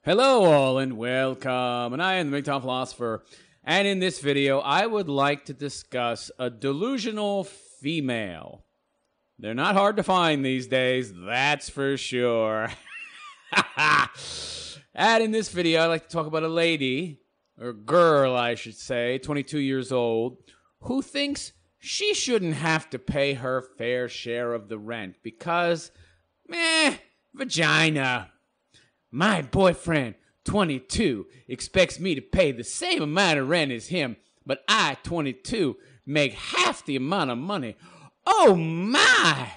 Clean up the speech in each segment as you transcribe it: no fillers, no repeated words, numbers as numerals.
Hello all and welcome, and I am the MGTOW philosopher, and in this video I would like to discuss a delusional female. They're not hard to find these days, that's for sure. And in this video I'd like to talk about a lady, or girl I should say, 22 years old, who thinks she shouldn't have to pay her fair share of the rent because, vagina. My boyfriend, 22, expects me to pay the same amount of rent as him, but I, 22, make half the amount of money. Oh my!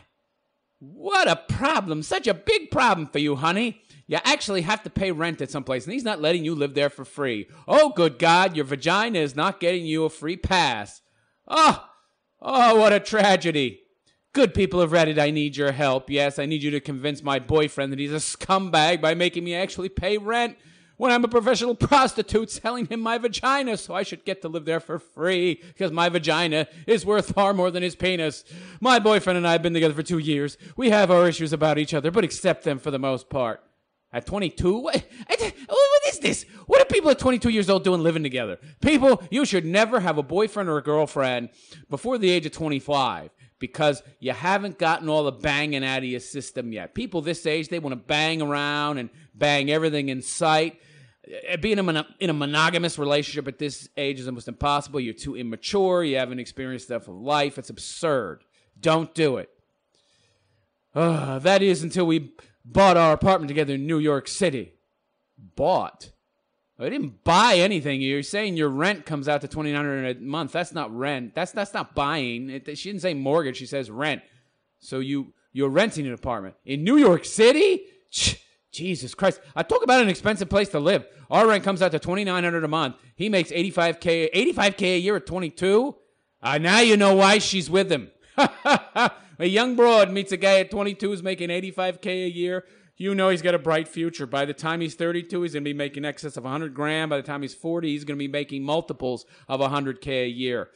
What a problem. Such a big problem for you, honey. You actually have to pay rent at some place, and he's not letting you live there for free. Oh, good God, your vagina is not getting you a free pass. Oh, what a tragedy. Good people of Reddit, I need your help. Yes, I need you to convince my boyfriend that he's a scumbag by making me actually pay rent when I'm a professional prostitute selling him my vagina, so I should get to live there for free because my vagina is worth far more than his penis. My boyfriend and I have been together for 2 years. We have our issues about each other, but accept them for the most part. At 22? What is this? What are people at 22 years old doing living together? People, you should never have a boyfriend or a girlfriend before the age of 25. Because you haven't gotten all the banging out of your system yet. People this age, they want to bang around and bang everything in sight. Being in a monogamous relationship at this age is almost impossible. You're too immature. You haven't experienced stuff of life. It's absurd. Don't do it. That is until we bought our apartment together in New York City. Bought? I didn't buy anything. You're saying your rent comes out to $2,900 a month. That's not rent. That's not buying. She didn't say mortgage. She says rent. So you're renting an apartment in New York City? Jesus Christ. I talk about an expensive place to live. Our rent comes out to $2,900 a month. He makes $85K a year at 22? Now you know why she's with him. A young broad meets a guy at 22 who's making $85K a year. You know he's got a bright future. By the time he's 32, he's going to be making excess of $100,000. By the time he's 40, he's going to be making multiples of $100K a year.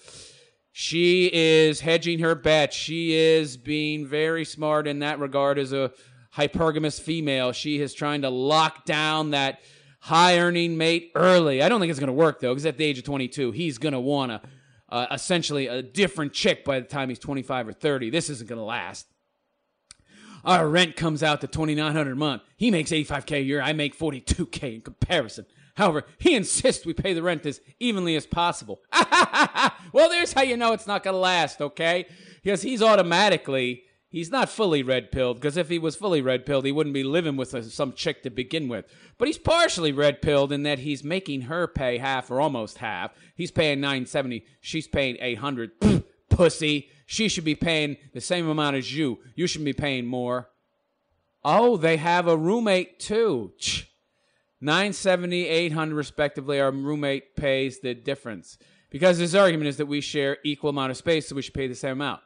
She is hedging her bets. She is being very smart in that regard as a hypergamous female. She is trying to lock down that high-earning mate early. I don't think it's going to work, though, because at the age of 22, he's going to want essentially a different chick by the time he's 25 or 30. This isn't going to last. Our rent comes out to $2,900 a month. He makes $85K a year. I make $42K in comparison. However, he insists we pay the rent as evenly as possible. Well, there's how you know it's not going to last, okay? Because he's not fully red-pilled, because if he was fully red-pilled, he wouldn't be living with some chick to begin with. But he's partially red-pilled in that he's making her pay half or almost half. He's paying $970. She's paying $800. Pussy. She should be paying the same amount as you. You shouldn't be paying more. Oh, they have a roommate too. $970, $800 respectively. Our roommate pays the difference. Because his argument is that we share equal amount of space, so we should pay the same amount.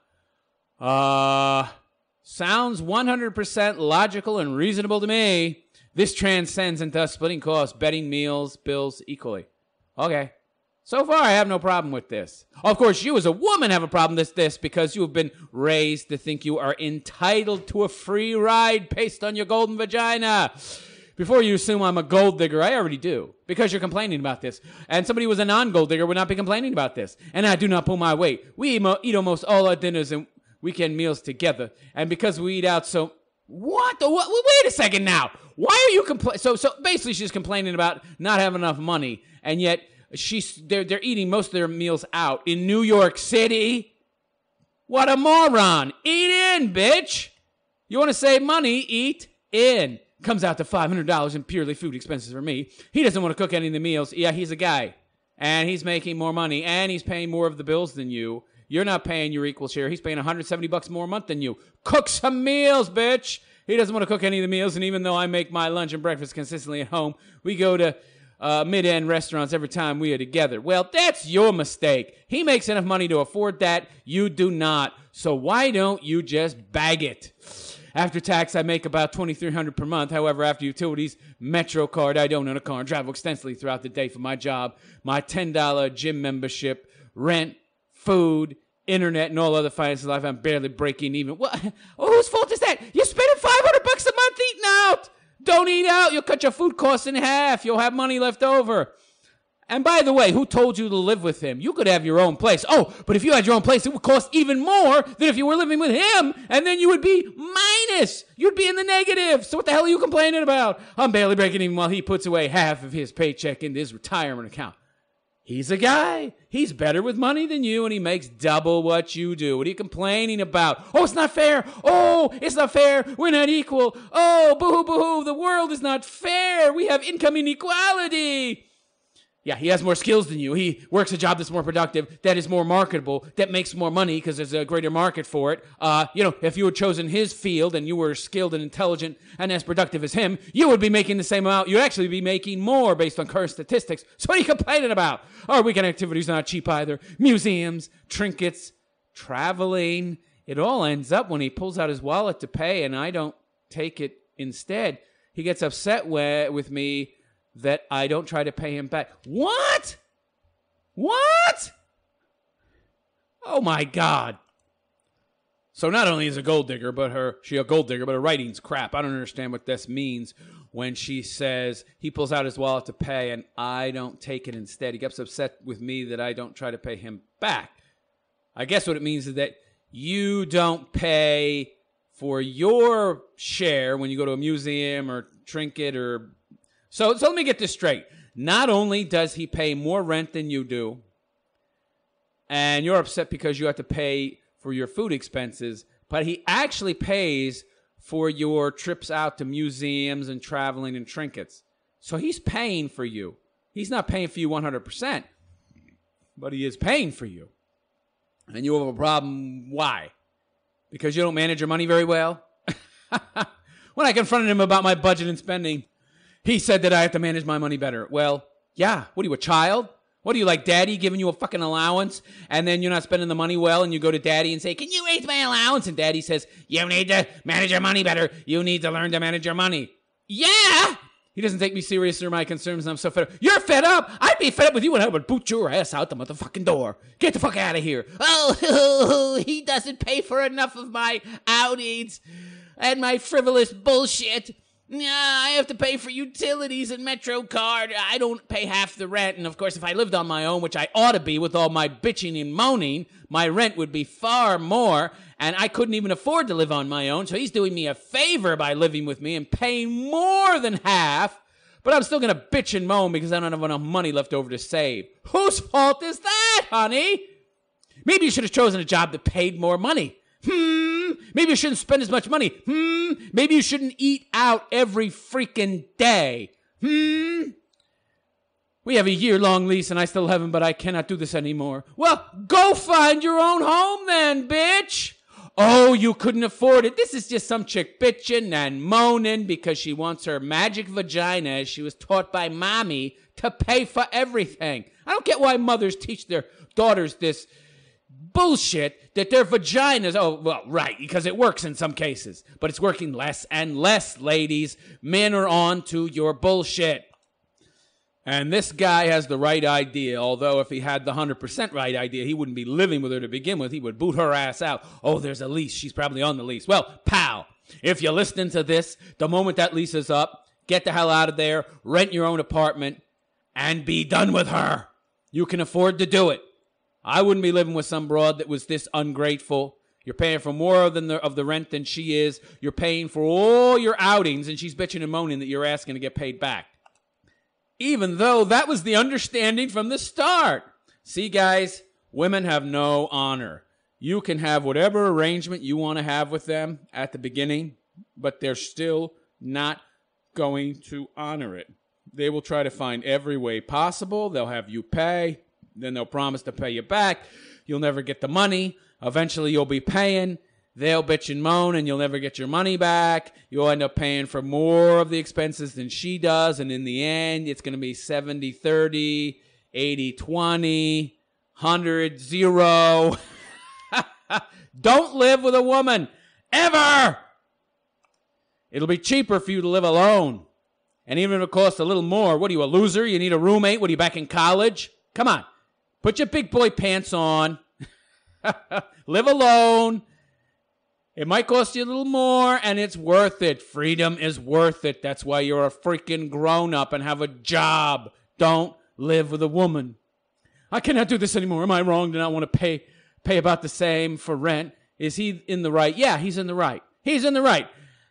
Sounds 100% logical and reasonable to me. This transcends into us splitting costs, betting meals, bills equally. Okay. So far, I have no problem with this. Of course, you as a woman have a problem with this because you have been raised to think you are entitled to a free ride based on your golden vagina. Before you assume I'm a gold digger, I already do, because you're complaining about this. And somebody who was a non-gold digger would not be complaining about this. And I do not pull my weight. We eat almost all our dinners and weekend meals together. And because we eat out so... What? Wait a second now. Why are you complaining? So basically she's complaining about not having enough money, and yet... They're eating most of their meals out in New York City. What a moron. Eat in, bitch. You want to save money? Eat in. Comes out to $500 in purely food expenses for me. He doesn't want to cook any of the meals. Yeah, he's a guy. And he's making more money. And he's paying more of the bills than you. You're not paying your equal share. He's paying $170 more a month than you. Cook some meals, bitch. He doesn't want to cook any of the meals. And even though I make my lunch and breakfast consistently at home, we go to... mid-end restaurants every time we are together. Well, that's your mistake. He makes enough money to afford that. You do not. So why don't you just bag it? After tax, I make about $2,300 per month. However, after utilities, Metro card, I don't own a car and travel extensively throughout the day for my job, my $10 gym membership, rent, food, internet, and all other finances in life, I'm barely breaking even. What? Whose fault is that? You're spending $500 a month eating out. Don't eat out. You'll cut your food costs in half. You'll have money left over. And by the way, who told you to live with him? You could have your own place. Oh, but if you had your own place, it would cost even more than if you were living with him, and then you would be minus. You'd be in the negative. So what the hell are you complaining about? I'm barely breaking even while he puts away half of his paycheck into his retirement account. He's a guy. He's better with money than you, and he makes double what you do. What are you complaining about? Oh, it's not fair. Oh, it's not fair. We're not equal. Oh, boo-hoo, boo-hoo. The world is not fair. We have income inequality. Yeah, he has more skills than you. He works a job that's more productive, that is more marketable, that makes more money because there's a greater market for it. If you had chosen his field and you were skilled and intelligent and as productive as him, you would be making the same amount. You'd actually be making more based on current statistics. So what are you complaining about? Our weekend activities are not cheap either. Museums, trinkets, traveling. It all ends up when he pulls out his wallet to pay and I don't take it instead. He gets upset with me that I don't try to pay him back. What? What? Oh my God. So not only is she a gold digger, but her writing's crap. I don't understand what this means when she says he pulls out his wallet to pay and I don't take it instead. He gets upset with me that I don't try to pay him back. I guess what it means is that you don't pay for your share when you go to a museum or trinket or... So let me get this straight. Not only does he pay more rent than you do, and you're upset because you have to pay for your food expenses, but he actually pays for your trips out to museums and traveling and trinkets. So he's paying for you. He's not paying for you 100%, but he is paying for you. And you have a problem. Why? Because you don't manage your money very well? When I confronted him about my budget and spending, he said that I have to manage my money better. Well, yeah. What are you, a child? What are you, like daddy giving you a fucking allowance and then you're not spending the money well and you go to daddy and say, can you raise my allowance? And daddy says, you need to manage your money better. You need to learn to manage your money. Yeah. He doesn't take me serious or my concerns and I'm so fed up. You're fed up? I'd be fed up with you and I would boot your ass out the motherfucking door. Get the fuck out of here. Oh, he doesn't pay for enough of my outings and my frivolous bullshit. I have to pay for utilities and MetroCard. I don't pay half the rent. And, of course, if I lived on my own, which I ought to be with all my bitching and moaning, my rent would be far more, and I couldn't even afford to live on my own. So he's doing me a favor by living with me and paying more than half, but I'm still going to bitch and moan because I don't have enough money left over to save. Whose fault is that, honey? Maybe you should have chosen a job that paid more money. Maybe you shouldn't spend as much money. Maybe you shouldn't eat out every freaking day. We have a year-long lease and I still haven't, but I cannot do this anymore. Well, go find your own home then, bitch. Oh, you couldn't afford it. This is just some chick bitching and moaning because she wants her magic vagina, as she was taught by mommy, to pay for everything. I don't get why mothers teach their daughters this bullshit that their vaginas, right, because it works in some cases, but it's working less and less, ladies. Men are on to your bullshit. And this guy has the right idea, although if he had the 100% right idea, he wouldn't be living with her to begin with. He would boot her ass out. Oh, there's a lease. She's probably on the lease. Well, pal, if you're listening to this, the moment that lease is up, get the hell out of there, rent your own apartment, and be done with her. You can afford to do it. I wouldn't be living with some broad that was this ungrateful. You're paying for more of the rent than she is. You're paying for all your outings, and she's bitching and moaning that you're asking to get paid back. Even though that was the understanding from the start. See, guys, women have no honor. You can have whatever arrangement you want to have with them at the beginning, but they're still not going to honor it. They will try to find every way possible. They'll have you pay. Then they'll promise to pay you back. You'll never get the money. Eventually, you'll be paying. They'll bitch and moan, and you'll never get your money back. You'll end up paying for more of the expenses than she does, and in the end, it's going to be 70-30, 80-20, 100-0. Don't live with a woman, ever! It'll be cheaper for you to live alone. And even if it costs a little more, what are you, a loser? You need a roommate? What are you, back in college? Come on. Put your big boy pants on. Live alone. It might cost you a little more, and it's worth it. Freedom is worth it. That's why you're a freaking grown-up and have a job. Don't live with a woman. I cannot do this anymore. Am I wrong to not want to pay about the same for rent? Is he in the right? Yeah, he's in the right. He's in the right.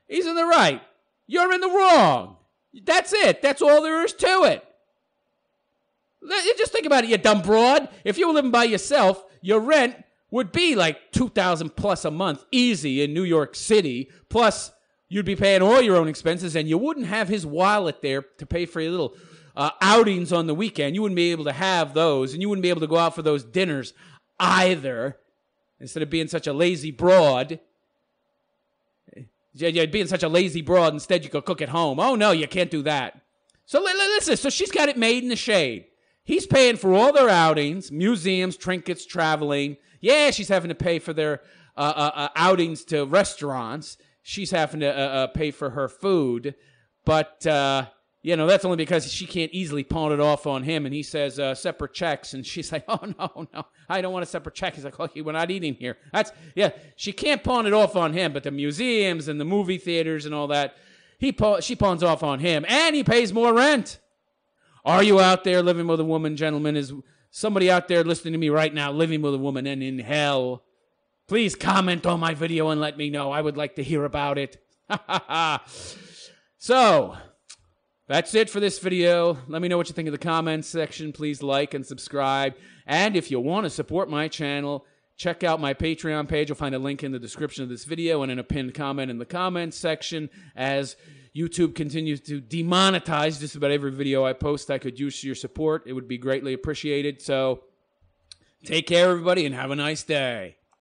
He's in the right. You're in the wrong. That's it. That's all there is to it. Just think about it, you dumb broad. If you were living by yourself, your rent would be like $2,000 plus a month, easy in New York City. Plus, you'd be paying all your own expenses, and you wouldn't have his wallet there to pay for your little outings on the weekend. You wouldn't be able to have those, and you wouldn't be able to go out for those dinners either. Instead of being such a lazy broad, you'd being such a lazy broad, instead you could cook at home. Oh, no, you can't do that. So listen, so she's got it made in the shade. He's paying for all their outings, museums, trinkets, traveling. Yeah, she's having to pay for their outings to restaurants. She's having to pay for her food. But, that's only because she can't easily pawn it off on him. And he says separate checks. And she's like, oh, no, I don't want a separate check. He's like, okay, we're not eating here. She can't pawn it off on him. But the museums and the movie theaters and all that, she pawns off on him. And he pays more rent. Are you out there living with a woman, gentlemen? Is somebody out there listening to me right now living with a woman and in hell? Please comment on my video and let me know. I would like to hear about it. So, that's it for this video. Let me know what you think in the comments section. Please like and subscribe. And if you want to support my channel, check out my Patreon page. You'll find a link in the description of this video and in a pinned comment in the comments section. As YouTube continues to demonetize just about every video I post, I could use your support. It would be greatly appreciated. So take care, everybody, and have a nice day.